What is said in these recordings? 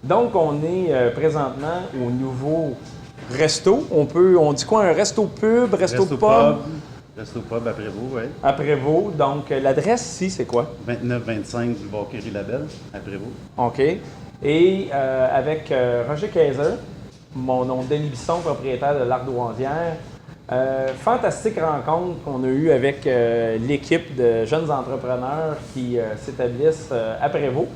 Donc, on est présentement au nouveau resto. On dit quoi? Un resto pub, resto pub? Resto pub après vous, oui. Après vous. Donc, l'adresse ici, c'est quoi? 29-25 boulevard Curie-Labelle, après vous. OK. Et avec Roger Kaiser, mon nom Denis Bisson, propriétaire de l'Ardoisière. Fantastique rencontre qu'on a eue avec l'équipe de jeunes entrepreneurs qui s'établissent à Prévost,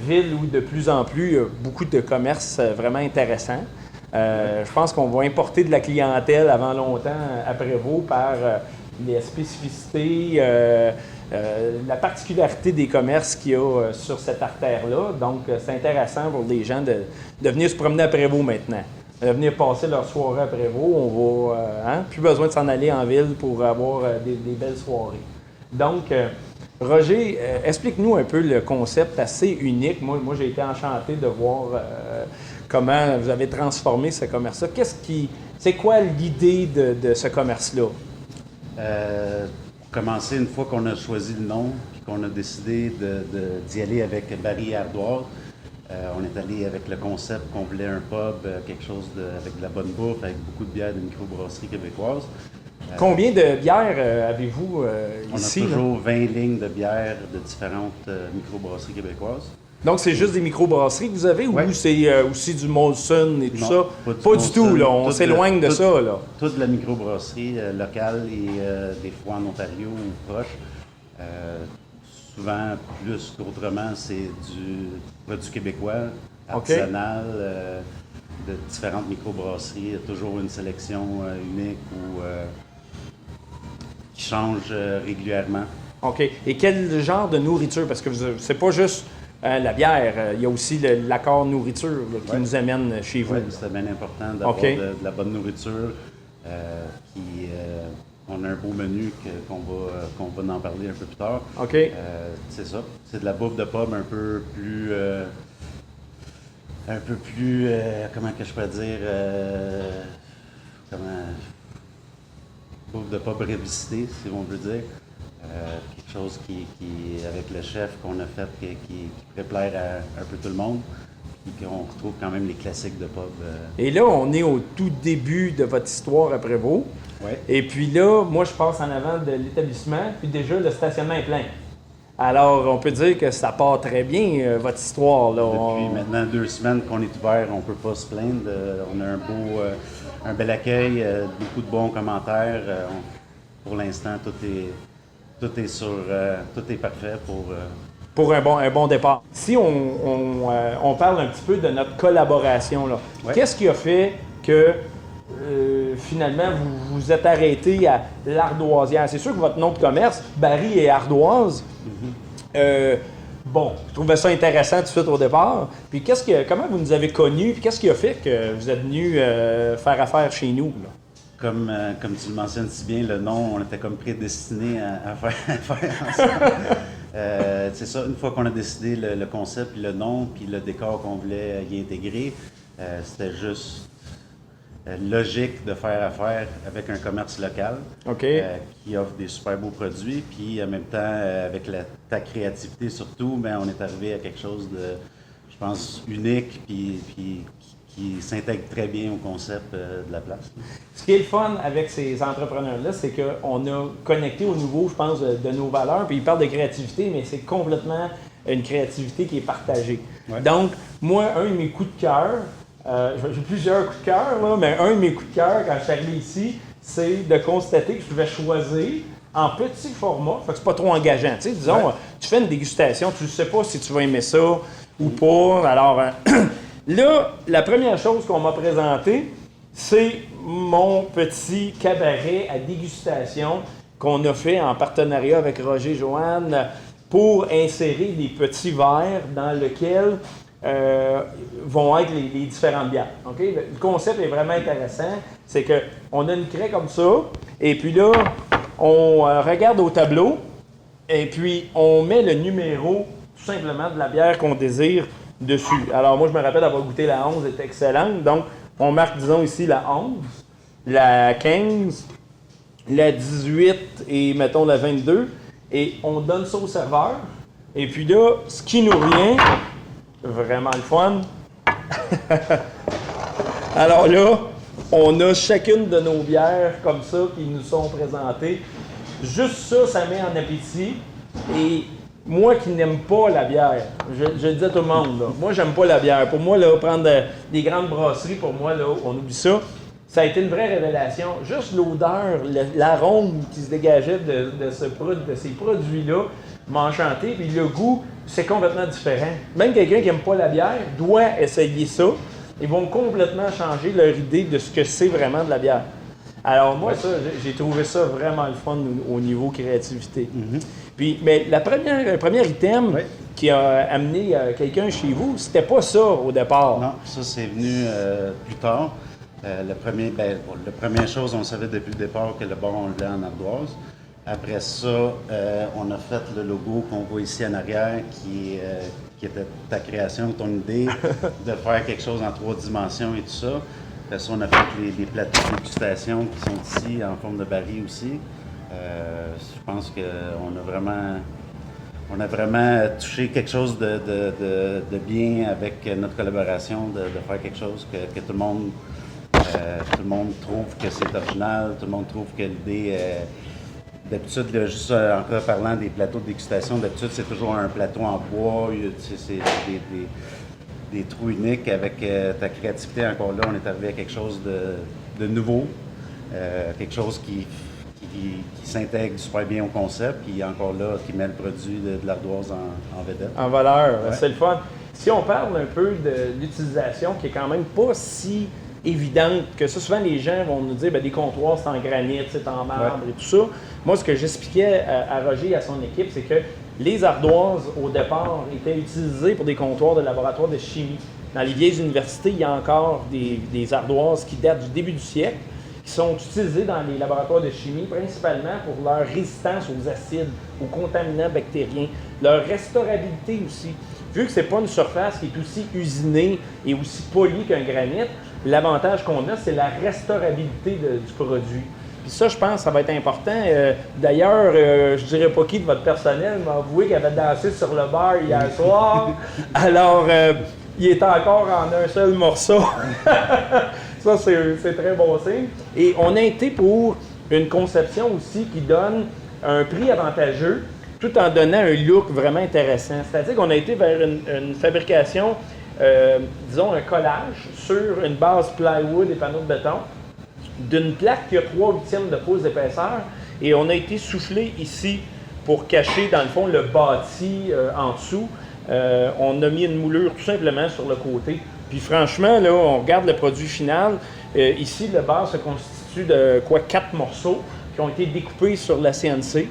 ville où de plus en plus il y a beaucoup de commerces vraiment intéressants. Je pense qu'on va importer de la clientèle avant longtemps à Prévost par les spécificités, la particularité des commerces qu'il y a sur cette artère-là. Donc, c'est intéressant pour les gens de venir se promener à Prévost maintenant. De venir passer leur soirée à Prévost. On va, plus besoin de s'en aller en ville pour avoir des belles soirées. Donc, Roger, explique-nous un peu le concept assez unique. Moi j'ai été enchanté de voir comment vous avez transformé ce commerce-là. C'est quoi l'idée de ce commerce-là? Commencer une fois qu'on a choisi le nom et qu'on a décidé d'y aller avec Barry Ardoise. On est allé avec le concept qu'on voulait un pub, quelque chose avec de la bonne bouffe, avec beaucoup de bières de microbrasserie québécoise. Combien de bières avez-vous ici? On a toujours 20 lignes de bières de différentes microbrasseries québécoises. Donc, c'est juste des microbrasseries que vous avez ou c'est aussi du Molson et tout non, ça? Pas du tout, là. On s'éloigne de ça, là. Toute la microbrasserie locale et des fois en Ontario ou proche. Souvent, plus qu'autrement, c'est du produit québécois, artisanal, de différentes microbrasseries. Il y a toujours une sélection unique ou qui change régulièrement. OK. Et quel genre de nourriture? Parce que c'est pas juste la bière, il y a aussi l'accord nourriture là, qui nous amène chez vous. Oui, c'est bien important d'avoir de la bonne nourriture. On a un beau menu qu'on va en parler un peu plus tard. OK. C'est ça. C'est de la bouffe de pomme un peu plus comment que je peux dire, bouffe de pomme révisité, si on veut dire. Quelque chose qui avec le chef qu'on a fait, qui pourrait plaire à un peu tout le monde. Et qu'on retrouve quand même les classiques de pub. Et là, on est au tout début de votre histoire à Prévost. Ouais. Et puis là, moi, je passe en avant de l'établissement, puis déjà, le stationnement est plein. Alors, on peut dire que ça part très bien, votre histoire. Là. Depuis maintenant 2 semaines qu'on est ouvert, on ne peut pas se plaindre. On a un bel accueil, beaucoup de bons commentaires. Pour l'instant, tout est parfait pour un bon départ. Si on parle un petit peu de notre collaboration, là. Ouais. Qu'est-ce qui a fait que finalement vous vous êtes arrêté à l'Ardoisière? C'est sûr que votre nom de commerce, Barry et Ardoise, bon, je trouvais ça intéressant tout de suite au départ. Puis comment vous nous avez connus? Puis qu'est-ce qui a fait que vous êtes venu faire affaire chez nous, là? Comme tu le mentionnes si bien, le nom, on était comme prédestiné à faire ensemble. C'est ça, une fois qu'on a décidé le concept, puis le nom, puis le décor qu'on voulait y intégrer, c'était juste logique de faire affaire avec un commerce local qui offre des super beaux produits, puis en même temps, avec ta créativité surtout, ben, on est arrivé à quelque chose de, je pense, unique, puis qui s'intègre très bien au concept de la place. Ce qui est le fun avec ces entrepreneurs-là, c'est qu'on a connecté au niveau, je pense, de nos valeurs. Puis ils parlent de créativité, mais c'est complètement une créativité qui est partagée. Ouais. Donc, moi, un de mes coups de cœur, j'ai plusieurs coups de cœur, là, mais un de mes coups de cœur quand je suis arrivé ici, c'est de constater que je pouvais choisir en petit format, fait que c'est pas trop engageant. Tu sais, disons, tu fais une dégustation, tu ne sais pas si tu vas aimer ça ou pas. Alors, là, la première chose qu'on m'a présentée, c'est mon petit cabaret à dégustation qu'on a fait en partenariat avec Roger et Joanne pour insérer des petits verres dans lesquels vont être les différentes bières. Okay? Le concept est vraiment intéressant. C'est qu'on a une craie comme ça, et puis là, on regarde au tableau, et puis on met le numéro tout simplement de la bière qu'on désire dessus. Alors moi, je me rappelle d'avoir goûté la 11, elle était excellente. Donc, on marque, disons ici, la 11, la 15, la 18 et, mettons, la 22. Et on donne ça au serveur. Et puis là, ce qui nous vient, vraiment le fun. Alors là, on a chacune de nos bières comme ça qui nous sont présentées. Juste ça, ça met en appétit. Et moi qui n'aime pas la bière, je le dis à tout le monde, là, moi j'aime pas la bière. Pour moi, là, prendre des grandes brasseries, pour moi, là, on oublie ça. Ça a été une vraie révélation. Juste l'odeur, l'arôme qui se dégageait de ces produits-là m'a enchanté. Puis le goût, c'est complètement différent. Même quelqu'un qui n'aime pas la bière doit essayer ça. Ils vont complètement changer leur idée de ce que c'est vraiment de la bière. Alors moi, ça, j'ai trouvé ça vraiment le fun au niveau créativité. Puis, mais le premier item qui a amené quelqu'un chez vous, c'était pas ça au départ. Non, ça c'est venu plus tard. La première chose, on savait depuis le départ que le bar, on le voulait en ardoise. Après ça, on a fait le logo qu'on voit ici en arrière, qui était ta création, ton idée, de faire quelque chose en 3 dimensions et tout ça. Après ça, on a fait les plateaux de dégustation qui sont ici, en forme de baril aussi. Je pense qu'on a vraiment touché quelque chose de bien avec notre collaboration, de faire quelque chose que tout le monde trouve que c'est original, tout le monde trouve que l'idée d'habitude, juste en parlant des plateaux de dégustation, d'habitude c'est toujours un plateau en bois, c'est des trous uniques. Avec ta créativité, encore là, on est arrivé à quelque chose de nouveau, quelque chose qui s'intègre super bien au concept, puis encore là, qui met le produit de l'ardoise en vedette. En valeur, c'est le fun. Si on parle un peu de l'utilisation qui est quand même pas si évidente que ça, souvent les gens vont nous dire des comptoirs c'est en granit, c'est en marbre et tout ça. Moi, ce que j'expliquais à Roger et à son équipe, c'est que les ardoises, au départ, étaient utilisées pour des comptoirs de laboratoire de chimie. Dans les vieilles universités, il y a encore des ardoises qui datent du début du siècle, qui sont utilisées dans les laboratoires de chimie, principalement pour leur résistance aux acides, aux contaminants bactériens, leur restaurabilité aussi. Vu que ce n'est pas une surface qui est aussi usinée et aussi polie qu'un granit, l'avantage qu'on a, c'est la restaurabilité du produit. Puis ça, je pense, ça va être important. D'ailleurs, je ne dirais pas qui de votre personnel m'a avoué qu'il avait dansé sur le bar hier soir. Alors, il est encore en un seul morceau. Ça, c'est très bon signe. Et on a été pour une conception aussi qui donne un prix avantageux tout en donnant un look vraiment intéressant. C'est-à-dire qu'on a été vers une fabrication, disons un collage sur une base plywood et panneaux de béton, d'une plaque qui a 3/8 de pouce d'épaisseur, et on a été soufflé ici pour cacher dans le fond le bâti en dessous. On a mis une moulure tout simplement sur le côté. Puis franchement, là, on regarde le produit final. Ici, le bar se constitue de 4 morceaux qui ont été découpés sur la CNC.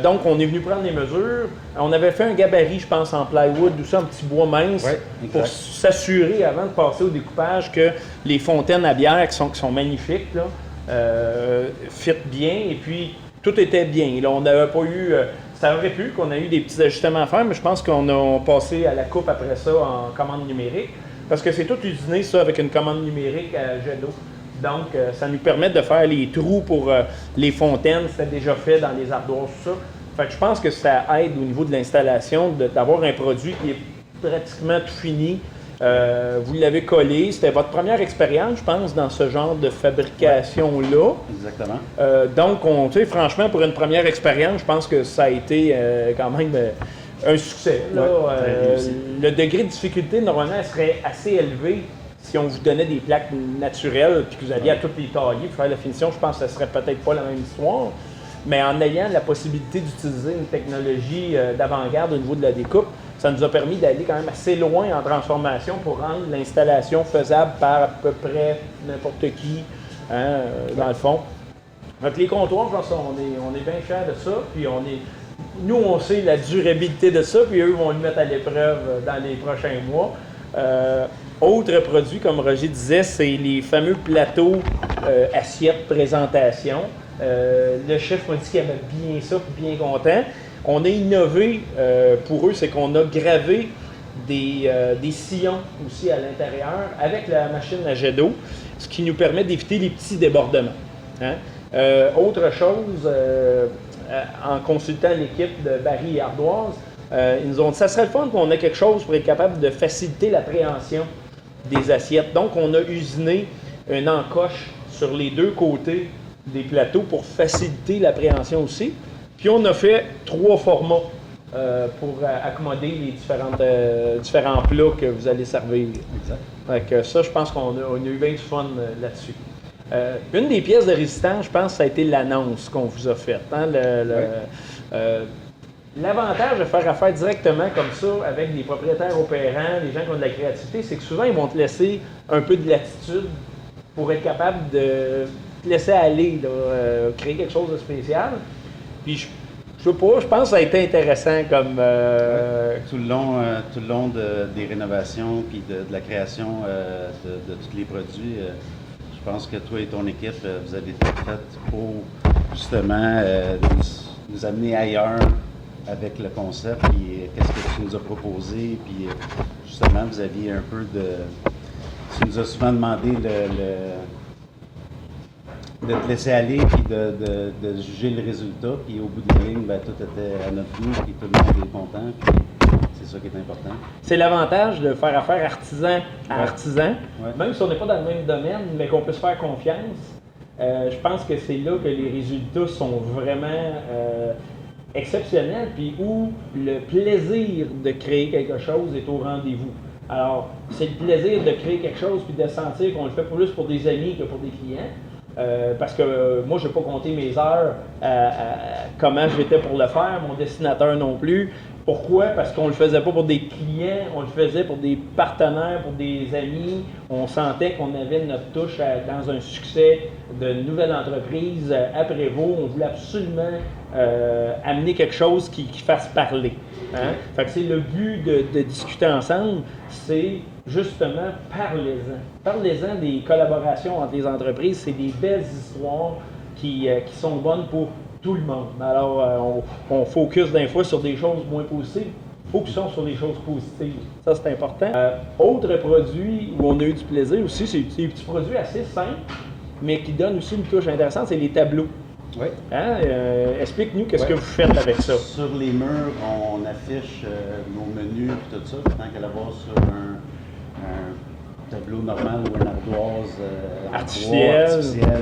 Donc, on est venu prendre les mesures. On avait fait un gabarit, je pense, en plywood, ou ça, un petit bois mince, pour s'assurer, avant de passer au découpage, que les fontaines à bière, qui sont magnifiques, là, fit bien. Et puis, tout était bien. Là, on n'avait pas eu... ça aurait pu qu'on ait eu des petits ajustements à faire, mais je pense qu'on a passé à la coupe après ça en commande numérique. Parce que c'est tout usiné, ça, avec une commande numérique à jet d'eau. Donc, ça nous permet de faire les trous pour les fontaines. C'était déjà fait dans les ardoises, tout ça. Fait que je pense que ça aide au niveau de l'installation d'avoir un produit qui est pratiquement tout fini. Vous l'avez collé. C'était votre première expérience, je pense, dans ce genre de fabrication-là. Exactement. Donc, tu sais, franchement, pour une première expérience, je pense que ça a été quand même un succès. Là. Le degré de difficulté, normalement, serait assez élevé si on vous donnait des plaques naturelles puis que vous alliez à toutes les tailler pour faire la finition. Je pense que ce serait peut-être pas la même histoire. Mais en ayant la possibilité d'utiliser une technologie d'avant-garde au niveau de la découpe, ça nous a permis d'aller quand même assez loin en transformation pour rendre l'installation faisable par à peu près n'importe qui, dans le fond. Donc les comptoirs, je pense qu'on est bien fiers de ça. Puis nous, on sait la durabilité de ça, puis eux vont le mettre à l'épreuve dans les prochains mois. Autre produit, comme Roger disait, c'est les fameux plateaux assiettes présentation. Le chef m'a dit qu'il aimait bien ça, puis bien content. On a innové pour eux, c'est qu'on a gravé des sillons aussi à l'intérieur avec la machine à jet d'eau, ce qui nous permet d'éviter les petits débordements. Autre chose, en consultant l'équipe de Barry et Ardoise, Ils nous ont dit ça serait le fun qu'on ait quelque chose pour être capable de faciliter l'appréhension des assiettes. Donc, on a usiné une encoche sur les deux côtés des plateaux pour faciliter l'appréhension aussi. Puis, on a fait 3 formats pour accommoder les différents plats que vous allez servir. Exact. Donc, ça, je pense qu'on a eu bien du fun là-dessus. Une des pièces de résistance, je pense, ça a été l'annonce qu'on vous a faite. Hein? L'avantage de faire affaire directement comme ça avec des propriétaires opérants, des gens qui ont de la créativité, c'est que souvent, ils vont te laisser un peu de latitude pour être capable de te laisser aller, créer quelque chose de spécial. Puis, je sais pas, je pense que ça a été intéressant comme... Tout le long des rénovations puis de la création de tous les produits, je pense que toi et ton équipe, vous avez tout fait pour justement nous amener ailleurs avec le concept, puis qu'est-ce que tu nous as proposé, puis justement, vous aviez un peu de... Tu nous as souvent demandé de te laisser aller, puis de juger le résultat, puis au bout de la ligne, ben, tout était à notre goût, puis tout le monde est content, puis c'est ça qui est important. C'est l'avantage de faire affaire artisan à artisan, Ouais. même si on n'est pas dans le même domaine, mais qu'on peut se faire confiance. Je pense que c'est là que les résultats sont vraiment exceptionnels, puis où le plaisir de créer quelque chose est au rendez-vous. Alors, c'est le plaisir de créer quelque chose, puis de sentir qu'on le fait plus pour des amis que pour des clients. Parce que moi, je n'ai pas compté mes heures à comment j'étais pour le faire, mon dessinateur non plus. Pourquoi? Parce qu'on ne le faisait pas pour des clients, on le faisait pour des partenaires, pour des amis. On sentait qu'on avait notre touche dans un succès de nouvelle entreprise à Prévost. On voulait absolument amener quelque chose qui fasse parler. Hein? Fait que c'est le but de discuter ensemble, c'est justement parlez-en. Parlez-en des collaborations entre les entreprises. C'est des belles histoires qui sont bonnes pour tout le monde. Alors, on focus d'un fois sur des choses moins positives. Focusons sur des choses positives. Ça, c'est important. Autre produit où on a eu du plaisir aussi, c'est des petits produits assez simples, mais qui donnent aussi une touche intéressante, c'est les tableaux. Oui. Hein? Explique-nous qu'est-ce que vous faites avec ça. Sur les murs, on affiche nos menus et tout ça. Tant qu'à l'avoir sur un tableau normal ou une ardoise artificielle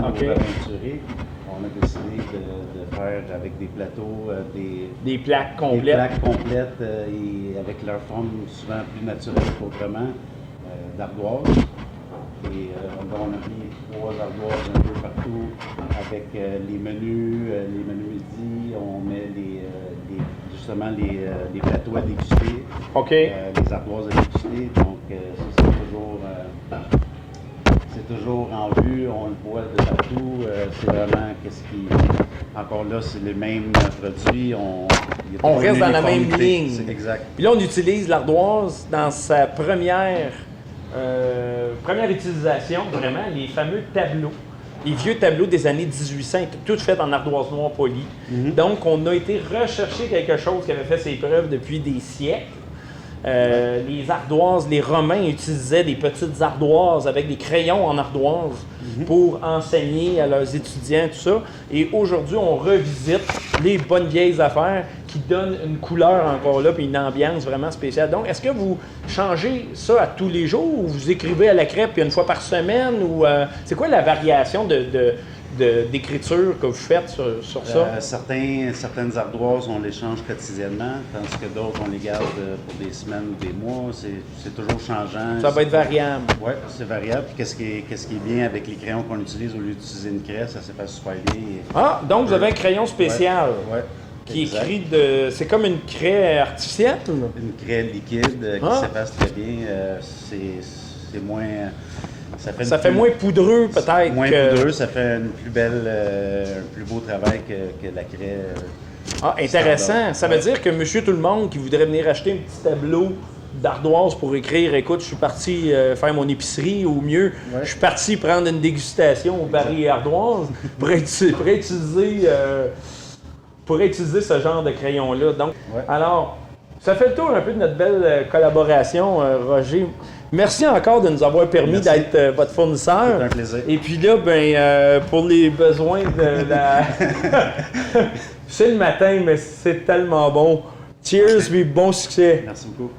okay. Ou aventurée, on a décidé de faire avec des plateaux, des plaques complètes. Des plaques complètes et avec leur forme souvent plus naturelle qu'autrement, d'ardoise. Et on a mis 3 ardoises un peu partout avec les menus midi, on met justement les plateaux à déguster, les ardoises à déguster, donc ça c'est toujours en vue, on le voit de partout, c'est vraiment encore là c'est les mêmes produits, on reste dans la même ligne. C'est exact. Puis là on utilise l'ardoise dans sa première utilisation, vraiment, les fameux tableaux. Les vieux tableaux des années 1800, tout fait en ardoise noire polie. Mm-hmm. Donc, on a été rechercher quelque chose qui avait fait ses preuves depuis des siècles. Les ardoises, les Romains utilisaient des petites ardoises avec des crayons en ardoise pour enseigner à leurs étudiants, tout ça. Et aujourd'hui, on revisite les bonnes vieilles affaires qui donnent une couleur encore là, puis une ambiance vraiment spéciale. Donc, est-ce que vous changez ça à tous les jours ou vous écrivez à la crêpe une fois par semaine? Ou c'est quoi la variation d'écriture que vous faites sur ça? Certaines ardoises, on les change quotidiennement, tandis que d'autres, on les garde pour des semaines ou des mois. C'est toujours changeant. Ça va être variable. Oui, c'est variable. Puis qu'est-ce qui est bien avec les crayons qu'on utilise au lieu d'utiliser une craie, ça s'efface super bien. Ah, donc vous avez un crayon spécial. Oui. Qui écrit de... C'est comme une craie artificielle? Une craie liquide qui s'efface très bien. C'est moins... Ça fait moins poudreux, peut-être. Moins poudreux, ça fait un plus beau travail que la craie. Intéressant. Standard. Ça veut dire que monsieur tout le monde qui voudrait venir acheter un petit tableau d'ardoise pour écrire, écoute, je suis parti faire mon épicerie, ou mieux, je suis parti prendre une dégustation au Paris Ardoise, pourrait utiliser ce genre de crayon-là. Donc, alors, ça fait le tour un peu de notre belle collaboration, Roger. Merci encore de nous avoir permis d'être votre fournisseur. C'est un plaisir. Et puis là, pour les besoins de la... C'est le matin, mais c'est tellement bon. Cheers, puis bon succès. Merci beaucoup.